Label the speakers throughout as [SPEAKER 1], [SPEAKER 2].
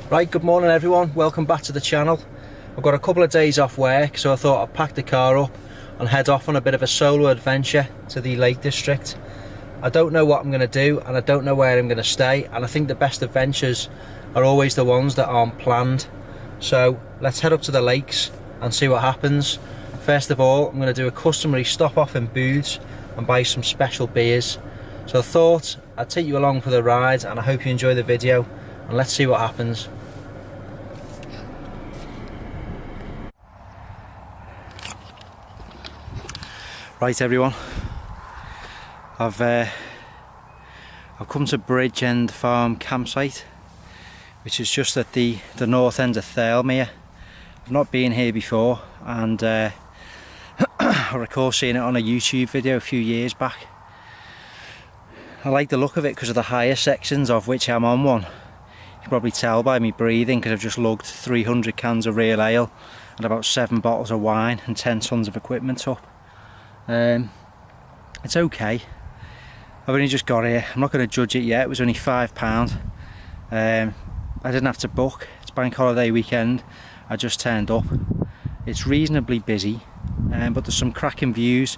[SPEAKER 1] Right, good morning everyone, welcome back to the channel. I've got a couple of days off work, so I thought I'd pack the car up and head off on a bit of a solo adventure to the Lake District. I don't know what I'm going to do and I don't know where I'm going to stay, and I think the best adventures are always the ones that aren't planned. So let's head up to the lakes and see what happens. First of all, I'm going to do a customary stop off in Booths and buy some special beers. So I thought I'd take you along for the ride, and I hope you enjoy the video, and let's see what happens. Right everyone, I've come to Bridgend farm campsite, which is just at the north end of Thirlmere. I've not been here before, and I recall seeing it on a YouTube video a few years back. I like the look of it because of the higher sections, of which I'm on one. You can probably tell by me breathing because I've just lugged 300 cans of real ale and about 7 bottles of wine and 10 tons of equipment up. It's okay. I've only just got here. I'm not going to judge it yet. It was only £5. I didn't have to book. It's bank holiday weekend. I just turned up. It's reasonably busy, but there's some cracking views,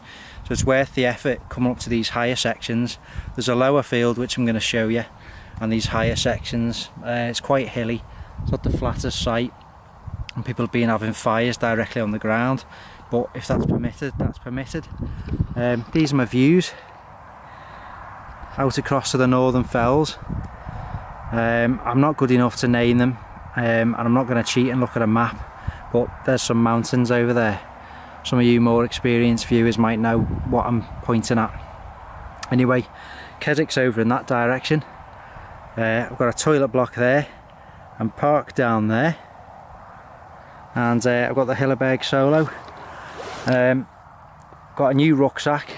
[SPEAKER 1] so it's worth the effort coming up to these higher sections. There's a lower field which I'm going to show you, and these higher sections, it's quite hilly. It's not the flattest site, and people have been having fires directly on the ground. But if that's permitted, that's permitted. These are my views out across to the northern fells. I'm not good enough to name them, and I'm not going to cheat and look at a map, but there's some mountains over there. Some of you more experienced viewers might know what I'm pointing at. Anyway, Keswick's over in that direction. I've got a toilet block there and park down there, and I've got the Hilleberg Soulo. Got a new rucksack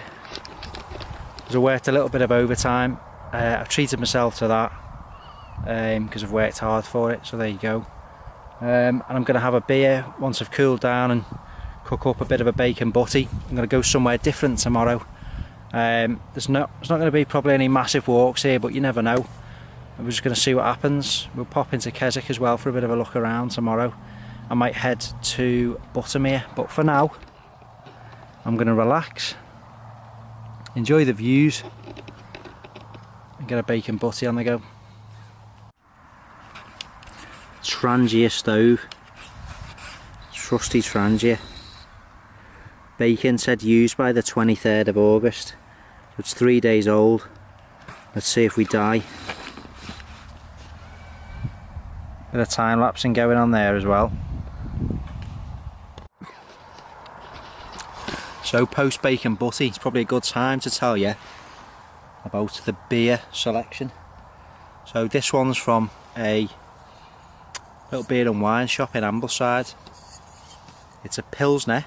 [SPEAKER 1] because I worked a little bit of overtime. I've treated myself to that because I've worked hard for it, so there you go. And I'm going to have a beer once I've cooled down and cook up a bit of a bacon butty. I'm going to go somewhere different tomorrow. There's not going to be probably any massive walks here, but you never know. We're just going to see what happens. We'll pop into Keswick as well for a bit of a look around tomorrow. I might head to Buttermere, but for now I'm going to relax, enjoy the views, and get a bacon butty on the go. Trangia stove, trusty Trangia. Bacon said used by the 23rd of August, so it's 3 days old. Let's see if we die. Bit of time lapsing going on there as well. So post bacon butty, it's probably a good time to tell you about the beer selection. So this one's from a little beer and wine shop in Ambleside. It's a Pilsner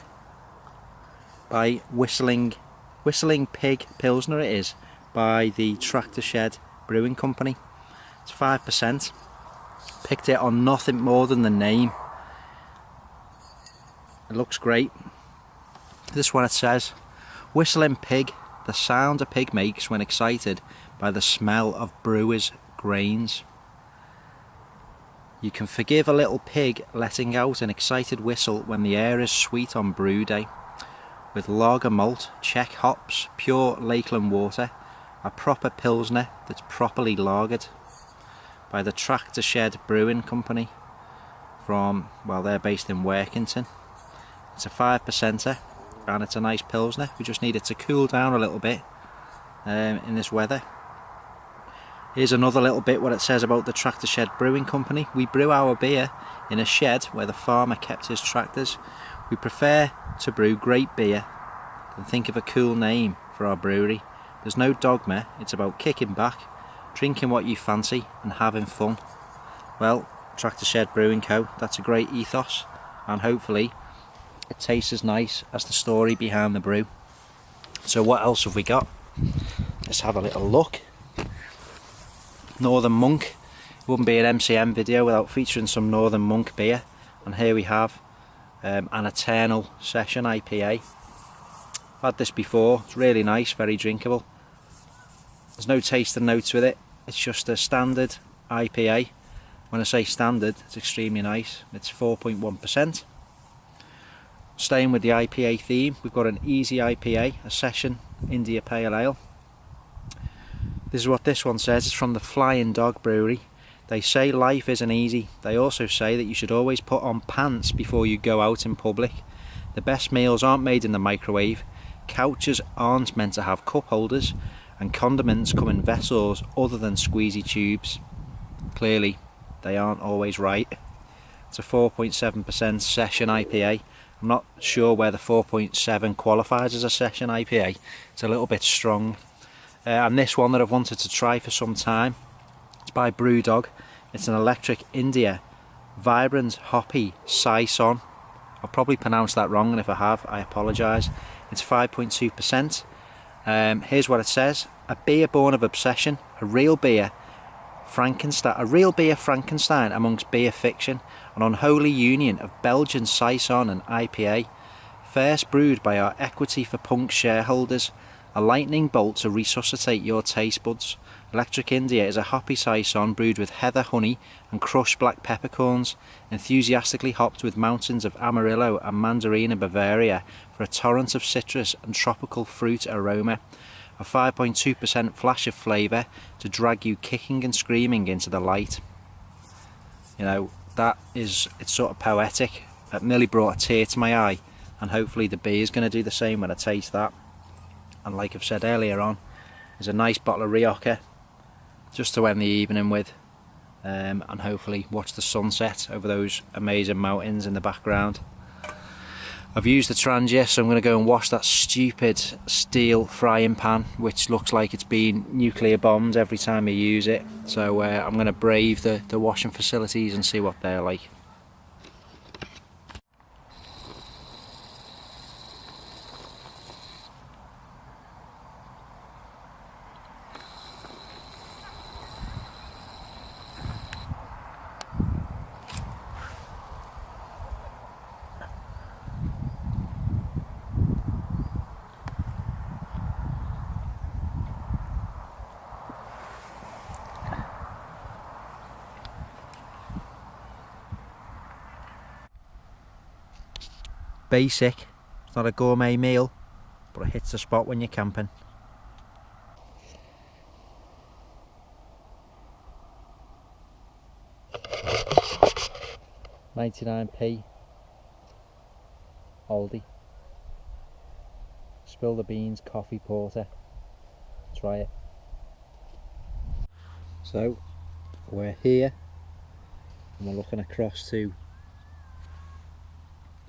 [SPEAKER 1] by Whistling Pig Pilsner, it is, by the Tractor Shed Brewing Company. It's 5%. Picked it on nothing more than the name. It looks great. This one, it says, whistling pig, the sound a pig makes when excited by the smell of brewer's grains. You can forgive a little pig letting out an excited whistle when the air is sweet on brew day. With lager malt, Czech hops, pure Lakeland water, a proper Pilsner that's properly lagered. By the Tractor Shed Brewing Company from, well, they're based in Workington. It's a 5%er. And it's a nice Pilsner. We just need it to cool down a little bit in this weather. Here's another little bit what it says about the Tractor Shed Brewing Company. We brew our beer in a shed where the farmer kept his tractors. We prefer to brew great beer than think of a cool name for our brewery. There's no dogma, it's about kicking back, drinking what you fancy and having fun. Well, Tractor Shed Brewing Co., that's a great ethos, and hopefully it tastes as nice as the story behind the brew. So what else have we got? Let's have a little look. Northern Monk. It wouldn't be an MCM video without featuring some Northern Monk beer. And here we have an Eternal Session IPA. I've had this before. It's really nice, very drinkable. There's no taste and notes with it. It's just a standard IPA. When I say standard, it's extremely nice. It's 4.1%. Staying with the IPA theme, we've got an easy IPA, a session India Pale Ale. This is what this one says. It's from the Flying Dog Brewery. They say life isn't easy. They also say that you should always put on pants before you go out in public. The best meals aren't made in the microwave. Couches aren't meant to have cup holders, and condiments come in vessels other than squeezy tubes. Clearly, they aren't always right. It's a 4.7% session IPA. I'm not sure where the 4.7 qualifies as a session IPA. It's a little bit strong. And this one that I've wanted to try for some time, it's by Brewdog. It's an Electric India Vibrant Hoppy Saison. I'll probably pronounce that wrong, and if I have, I apologise. It's 5.2%. Here's what it says: a beer born of obsession, a real beer Frankenstein amongst beer fiction, an unholy union of Belgian Saison and IPA, first brewed by our Equity for Punk shareholders, a lightning bolt to resuscitate your taste buds. Electric India is a hoppy saison brewed with heather honey and crushed black peppercorns, enthusiastically hopped with mountains of Amarillo and Mandarin in Bavaria for a torrent of citrus and tropical fruit aroma. A 5.2% flash of flavour to drag you kicking and screaming into the light. You know, it's sort of poetic. It nearly brought a tear to my eye, and hopefully the beer is going to do the same when I taste that. And like I've said earlier on, there's a nice bottle of Rioja just to end the evening with, and hopefully watch the sunset over those amazing mountains in the background. I've used the Trangia, so I'm going to go and wash that stupid steel frying pan, which looks like it's been nuclear bombed every time you use it. So I'm going to brave the washing facilities and see what they're like. Basic, it's not a gourmet meal, but it hits the spot when you're camping. £99p Aldi. Spill the beans coffee porter. Try it. So we're here and we're looking across to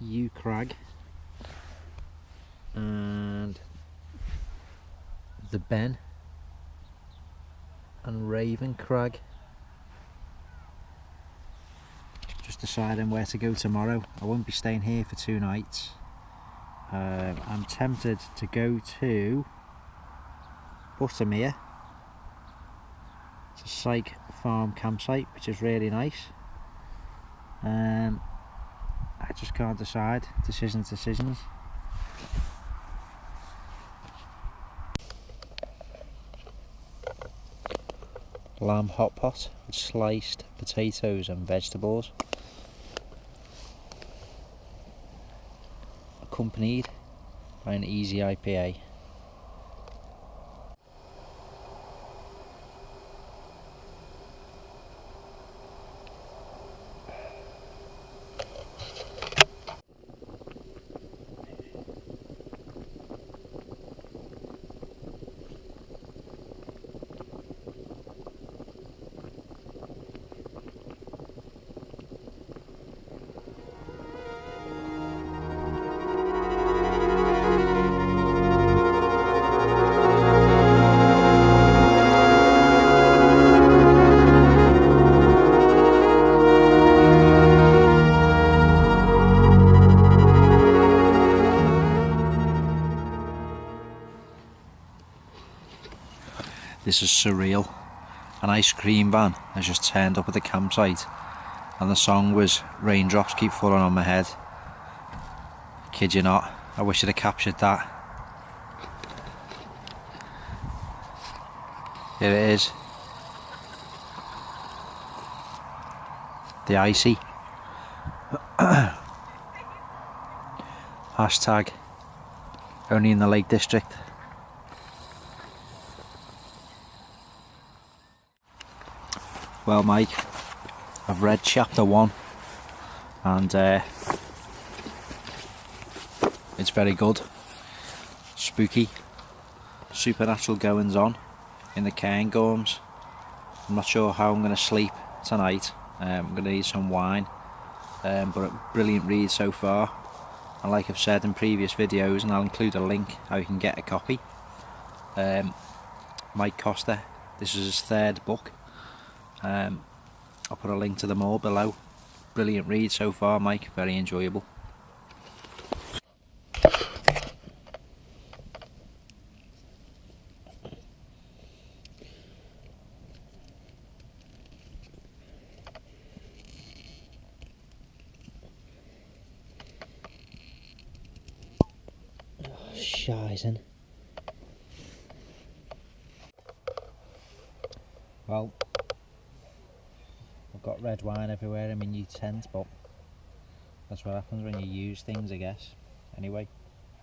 [SPEAKER 1] Yew Crag and the Ben and Raven Crag. Just deciding where to go tomorrow. I won't be staying here for 2 nights. I'm tempted to go to Buttermere. It's a psych farm campsite which is really nice. I just can't decide. Decisions. Lamb hot pot with sliced potatoes and vegetables, accompanied by an easy IPA. This is surreal. An ice cream van has just turned up at the campsite and the song was Raindrops Keep Falling on My Head. Kid you not, I wish I'd have captured that. Here it is. the icy. Hashtag only in the Lake District. Well, Mike, I've read chapter 1 and it's very good. Spooky, supernatural goings on in the Cairngorms. I'm not sure how I'm going to sleep tonight. I'm going to need some wine, but a brilliant read so far. And like I've said in previous videos, and I'll include a link how you can get a copy. Mike Costa, this is his 3rd book. I'll put a link to them all below. Brilliant read so far, Mike, very enjoyable. Shizen. Well, I've got red wine everywhere in my new tent, but that's what happens when you use things, I guess. Anyway,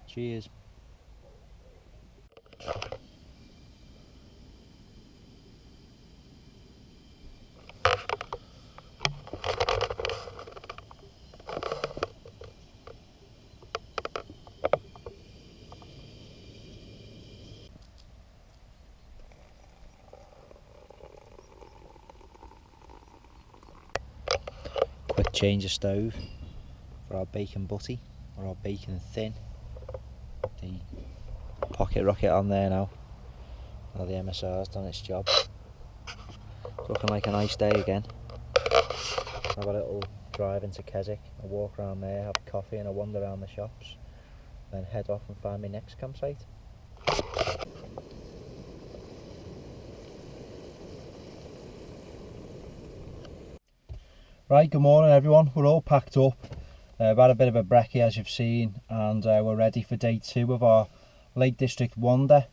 [SPEAKER 1] cheers. Quick change of stove for our bacon butty, or our bacon thin. The pocket rocket on there now. Now the MSR's done its job. It's looking like a nice day again. Have a little drive into Keswick, a walk around there, have a coffee and a wander around the shops, then head off and find my next campsite. Right, good morning everyone. We're all packed up. We've had a bit of a brekkie as you've seen, and we're ready for day 2 of our Lake District wander.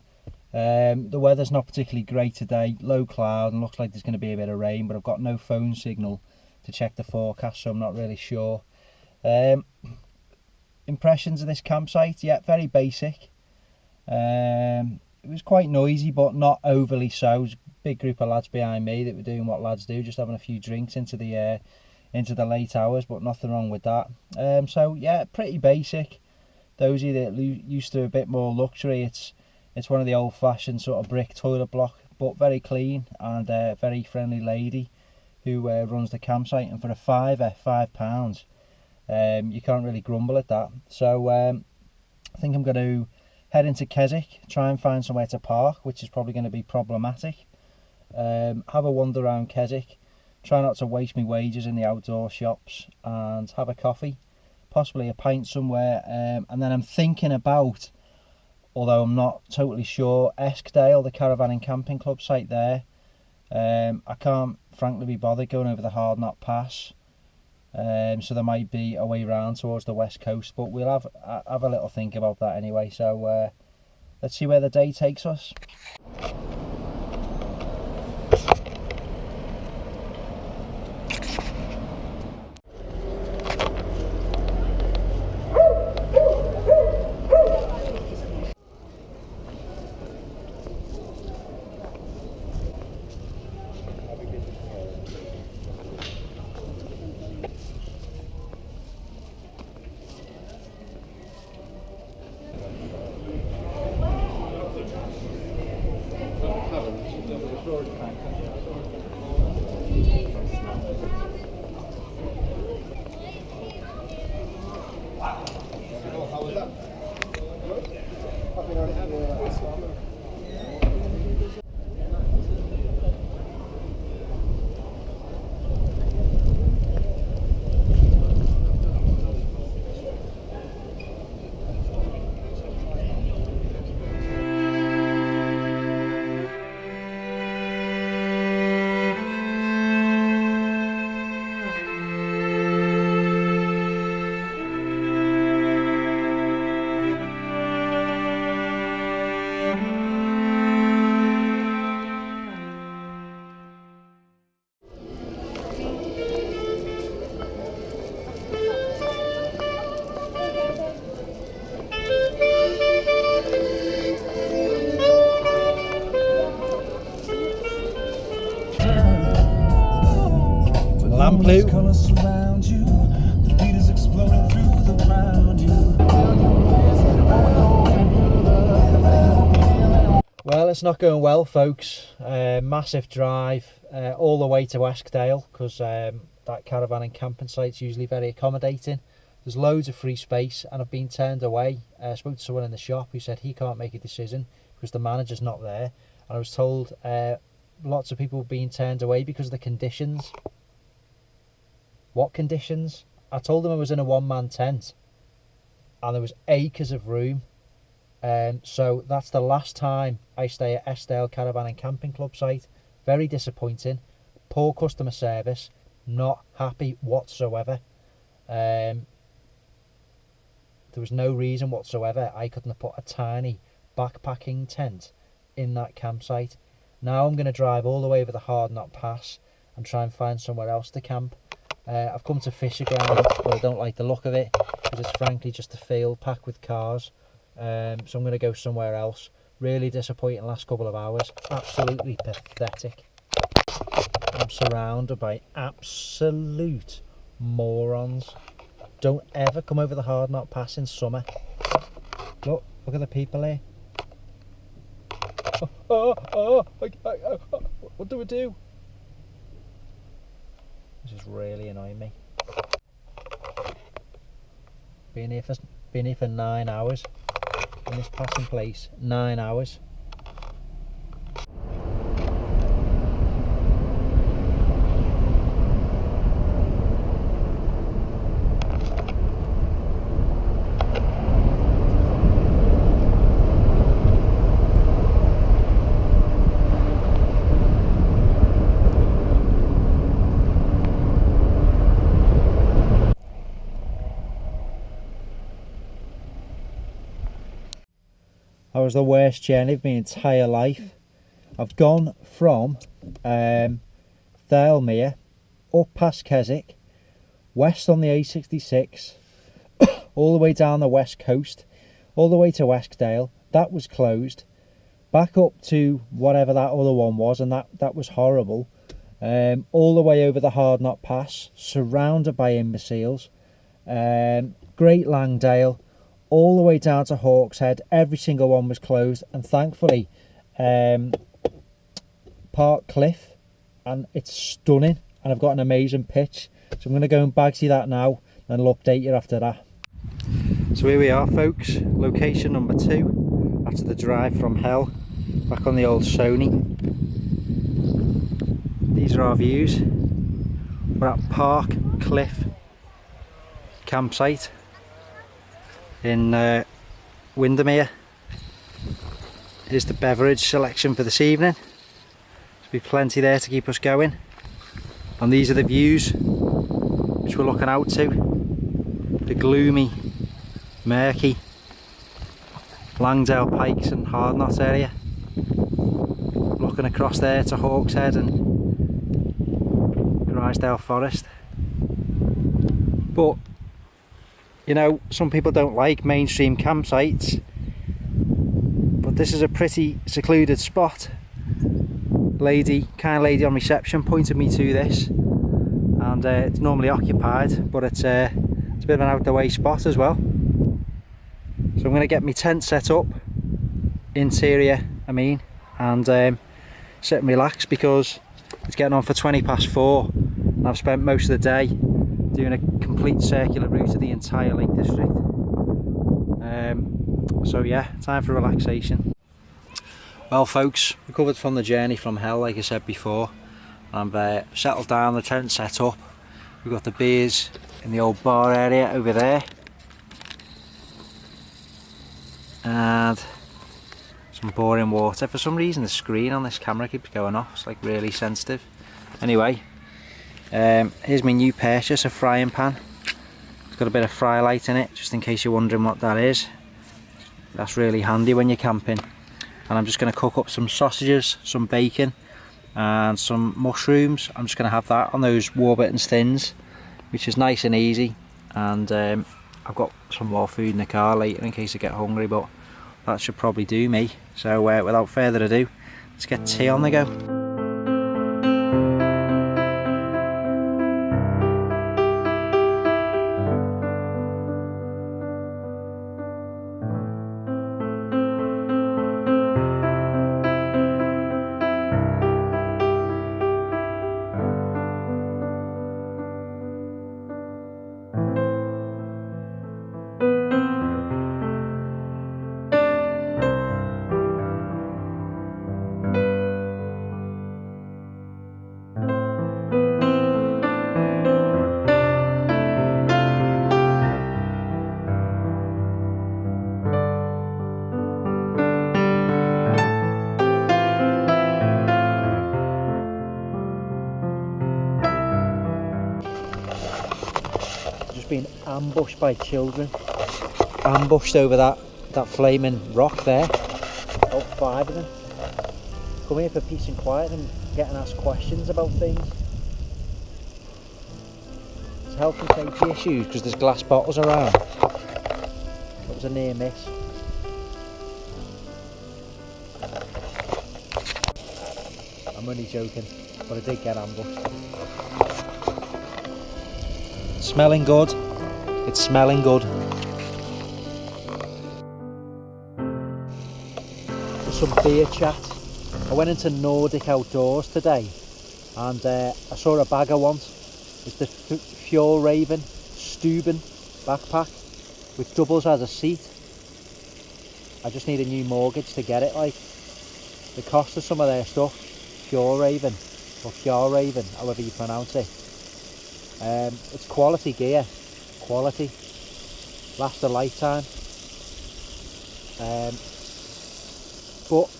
[SPEAKER 1] The weather's not particularly great today, low cloud, and looks like there's going to be a bit of rain, but I've got no phone signal to check the forecast, so I'm not really sure. Impressions of this campsite? Yeah, very basic. It was quite noisy, but not overly so. There was a big group of lads behind me that were doing what lads do, just having a few drinks into the late hours, but nothing wrong with that. So yeah, pretty basic. Those of you that used to a bit more luxury, it's one of the old-fashioned sort of brick toilet block, but very clean, and a very friendly lady who runs the campsite, and for a £5, you can't really grumble at that. So I think I'm going to head into Keswick, try and find somewhere to park, which is probably going to be problematic. Have a wander around Keswick, try not to waste my wages in the outdoor shops, and have a coffee, possibly a pint somewhere. And then I'm thinking about, although I'm not totally sure, Eskdale, the caravan and camping club site there. I can't frankly be bothered going over the Hard Knot Pass, so there might be a way round towards the west coast, but we'll have a little think about that anyway. So let's see where the day takes us. camp, Lou. Well, it's not going well, folks. Massive drive all the way to Eskdale, because that caravan and camping site's usually very accommodating. There's loads of free space, and I've been turned away. I spoke to someone in the shop who said he can't make a decision because the manager's not there. And I was told lots of people being turned away because of the conditions. What conditions? I told them I was in a one-man tent and there was acres of room. So that's the last time I stay at Eskdale Caravan and Camping Club site. Very disappointing. Poor customer service. Not happy whatsoever. There was no reason whatsoever I couldn't have put a tiny backpacking tent in that campsite. Now I'm going to drive all the way over the Hard Knot Pass and try and find somewhere else to camp. I've come to Fisherground, but I don't like the look of it because it's frankly just a field packed with cars. So I'm going to go somewhere else. Really disappointing last couple of hours. Absolutely pathetic. I'm surrounded by absolute morons. Don't ever come over the Hard Knot Pass in summer. Look at the people here. What do we do? This is really annoying me. Been here for 9 hours in this passing place. 9 hours. That was the worst journey of my entire life. I've gone from Thirlmere up past Keswick, west on the A66, all the way down the west coast, all the way to Eskdale. That was closed. Back up to whatever that other one was, and that was horrible. All the way over the Hard Knot Pass, surrounded by imbeciles. Great Langdale, all the way down to Hawkshead. Every single one was closed, and thankfully Park Cliff, and it's stunning, and I've got an amazing pitch, so I'm going to go and bagsy that now and I'll update you after that. So here we are, folks, location number 2 after the drive from hell, back on the old Sony. These are our views. We're at Park Cliff campsite in Windermere. Here's the beverage selection for this evening. There'll be plenty there to keep us going. And these are the views which we're looking out to. The gloomy, murky Langdale Pikes and Hard Knot area. Looking across there to Hawkshead and Grisdale Forest. But you know, some people don't like mainstream campsites, but this is a pretty secluded spot. Kind lady on reception pointed me to this, and it's normally occupied, but it's a bit of an out the way spot as well. So I'm going to get my tent set up, interior I mean, and sit and relax, because it's getting on for 4:20, and I've spent most of the day doing a complete circular route of the entire Lake District. So yeah, time for relaxation. Well folks, recovered from the journey from hell, like I said before. I've settled down, the tent set up. We've got the beers in the old bar area over there, and some boring water. For some reason the screen on this camera keeps going off, it's like really sensitive. Anyway, here's my new purchase, a frying pan. It's got a bit of fry light in it, just in case you're wondering what that is. That's really handy when you're camping. And I'm just going to cook up some sausages, some bacon and some mushrooms. I'm just going to have that on those Warburton's thins, which is nice and easy. And I've got some more food in the car later in case I get hungry, but that should probably do me. So without further ado, let's get tea on the go. just been ambushed by children. Ambushed over that flaming rock there. About 5 of them. Come here for peace and quiet and getting asked questions about things. It's health and safety issues because there's glass bottles around. That was a near miss. I'm only joking, but I did get ambushed. Smelling good. It's smelling good. Some beer chat. I went into Nordic Outdoors today and I saw a bag I want. It's the Fjallraven Stuben backpack which doubles as a seat. I just need a new mortgage to get it. Like, the cost of some of their stuff, Fjallraven or Fjallraven, however you pronounce it. It's quality gear, quality, lasts a lifetime. But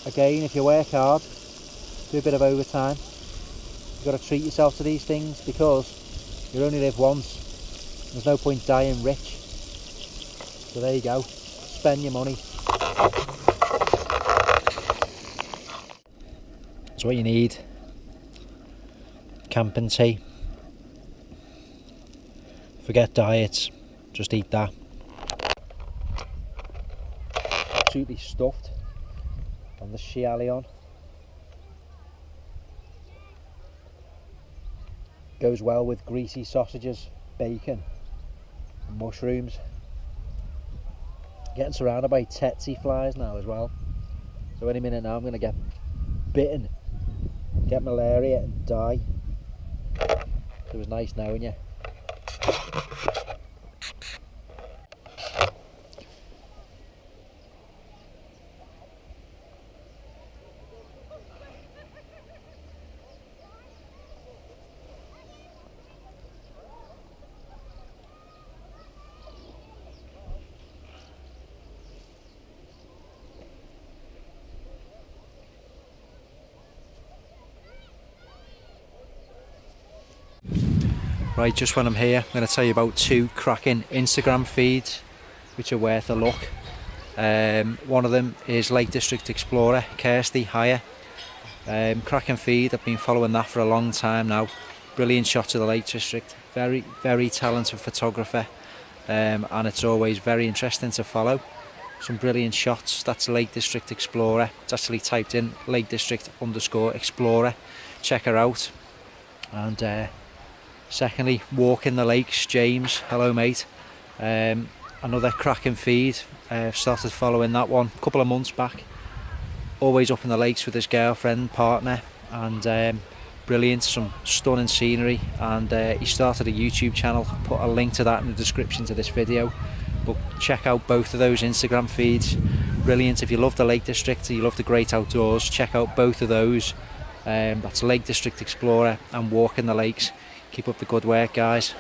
[SPEAKER 1] again, if you work hard, do a bit of overtime, you've got to treat yourself to these things because you only live once. There's no point dying rich. So there you go, spend your money. That's what you need. Camping tea. Forget diets, just eat that. Absolutely stuffed on the Chialion. Goes well with greasy sausages, bacon and mushrooms. Getting surrounded by tsetse flies now as well, so any minute now I'm going to get bitten, get malaria and die. It was nice knowing you. Right, just when I'm here, I'm going to tell you about 2 cracking Instagram feeds which are worth a look. One of them is Lake District Explorer, Kirsty, higher. Cracking feed, I've been following that for a long time now. Brilliant shots of the Lake District, very, very talented photographer, and it's always very interesting to follow. Some brilliant shots. That's Lake District Explorer. It's actually typed in Lake District _Explorer. Check her out. And secondly, Walking the Lakes, James, hello mate. Another cracking feed. Started following that one a couple of months back. Always up in the lakes with his girlfriend, partner, and brilliant, some stunning scenery. And he started a YouTube channel. Put a link to that in the description to this video. But check out both of those Instagram feeds. Brilliant. If you love the Lake District, you love the great outdoors, check out both of those. That's Lake District Explorer and Walking the Lakes. Keep up the good work, guys.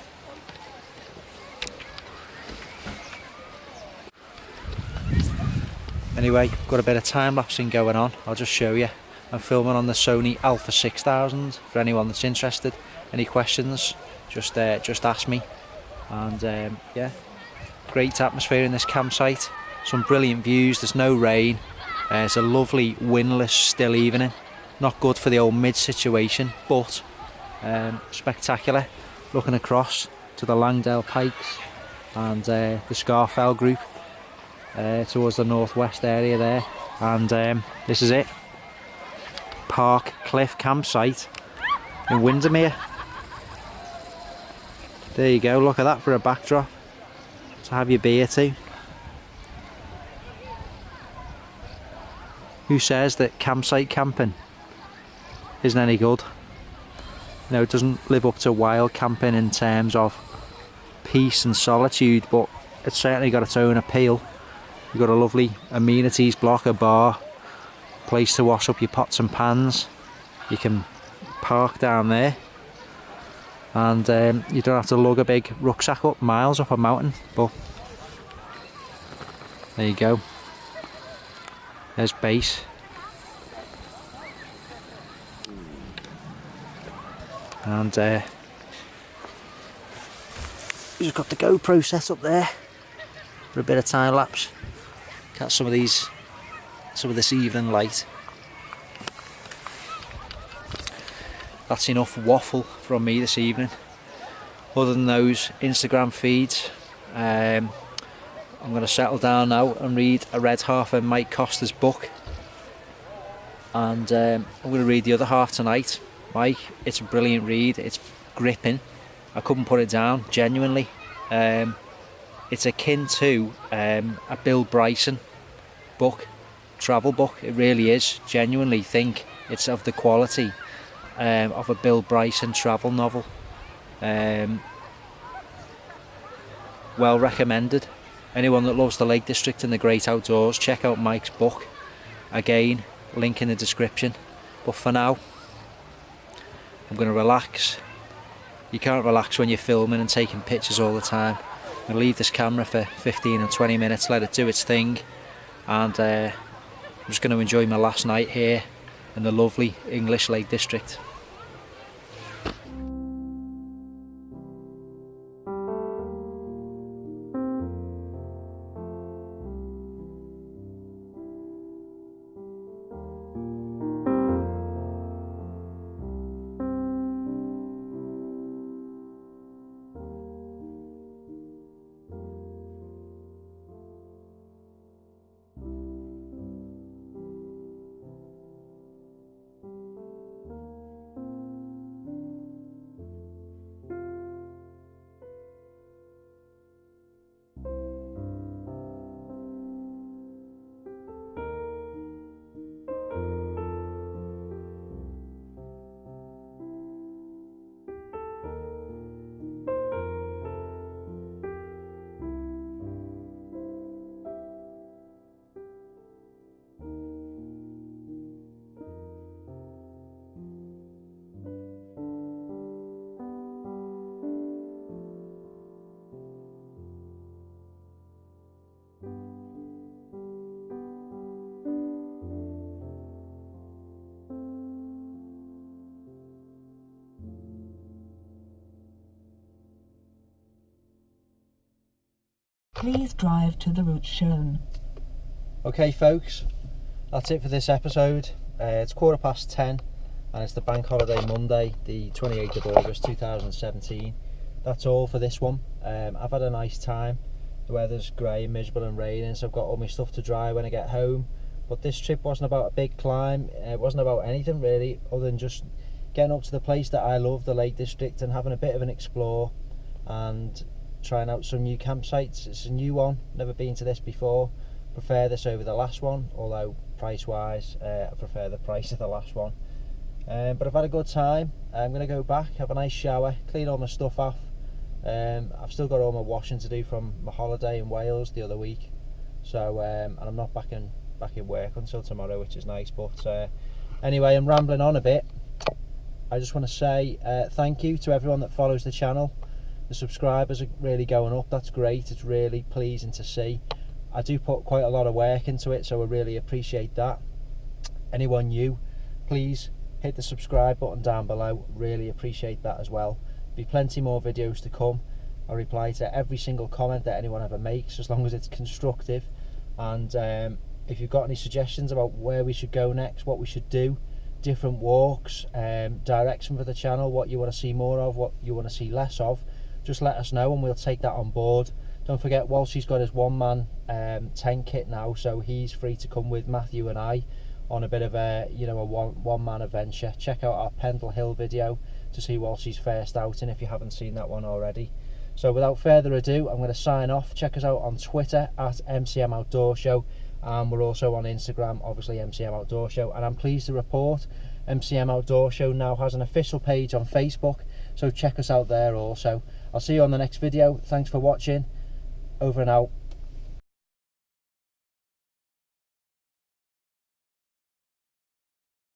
[SPEAKER 1] Anyway, got a bit of time lapsing going on. I'll just show you. I'm filming on the Sony Alpha 6000 for anyone that's interested. Any questions, just ask me. And yeah, great atmosphere in this campsite. Some brilliant views. There's no rain. It's a lovely windless still evening. Not good for the old mid situation, but spectacular. Looking across to the Langdale Pikes and the Scarfell group towards the northwest area there. And this is it. Park Cliff campsite in Windermere. There you go, look at that for a backdrop to have your beer to. Who says that campsite camping isn't any good? You know, it doesn't live up to wild camping in terms of peace and solitude, but it's certainly got its own appeal. You've got a lovely amenities block, a bar, place to wash up your pots and pans. You can park down there, and you don't have to lug a big rucksack up miles up a mountain. But there you go. There's base. And He's got the GoPro set up there for a bit of time lapse. Catch some of this evening light. That's enough waffle from me this evening. Other than those Instagram feeds, I'm going to settle down now and read a red half of Mike Costa's book, and I'm going to read the other half tonight. Mike, it's a brilliant read, it's gripping, I couldn't put it down, genuinely. It's akin to a Bill Bryson book, travel book, it really is. Genuinely think it's of the quality of a Bill Bryson travel novel. Well recommended. Anyone that loves the Lake District and the great outdoors, check out Mike's book. Again, link in the description. But for now, I'm going to relax. You can't relax when you're filming and taking pictures all the time. I'm going to leave this camera for 15 or 20 minutes, let it do its thing, and I'm just going to enjoy my last night here in the lovely English Lake District.
[SPEAKER 2] Please drive to the route shown.
[SPEAKER 1] Okay folks, that's it for this episode. It's 10:15 and it's the bank holiday Monday, the 28th of August 2017. That's all for this one. I've had a nice time. The weather's grey and miserable and raining, so I've got all my stuff to dry when I get home. But this trip wasn't about a big climb, it wasn't about anything really other than just getting up to the place that I love, the Lake District, and having a bit of an explore and trying out some new campsites. It's a new one, never been to this before. Prefer this over the last one, although price wise I prefer the price of the last one. But I've had a good time. I'm going to go back, have a nice shower, clean all my stuff off. I've still got all my washing to do from my holiday in Wales the other week, so and I'm not back in work until tomorrow, which is nice. But anyway, I'm rambling on a bit. I just want to say thank you to everyone that follows the channel. The subscribers are really going up, that's great, it's really pleasing to see. I do put quite a lot of work into it, so I really appreciate that. Anyone new, please hit the subscribe button down below, really appreciate that as well. There'll be plenty more videos to come. I reply to every single comment that anyone ever makes, as long as it's constructive. And if you've got any suggestions about where we should go next, what we should do, different walks, direction for the channel, what you want to see more of, what you want to see less of, just let us know and we'll take that on board. Don't forget, Walshy's got his one-man tent kit now, so he's free to come with Matthew and I on a bit of a one-man adventure. Check out our Pendle Hill video to see Walshy's first outing if you haven't seen that one already. So without further ado, I'm going to sign off. Check us out on Twitter at MCM Outdoor Show, and we're also on Instagram, obviously MCM Outdoor Show. And I'm pleased to report MCM Outdoor Show now has an official page on Facebook, so check us out there also. I'll see you on the next video. Thanks for watching. Over and out.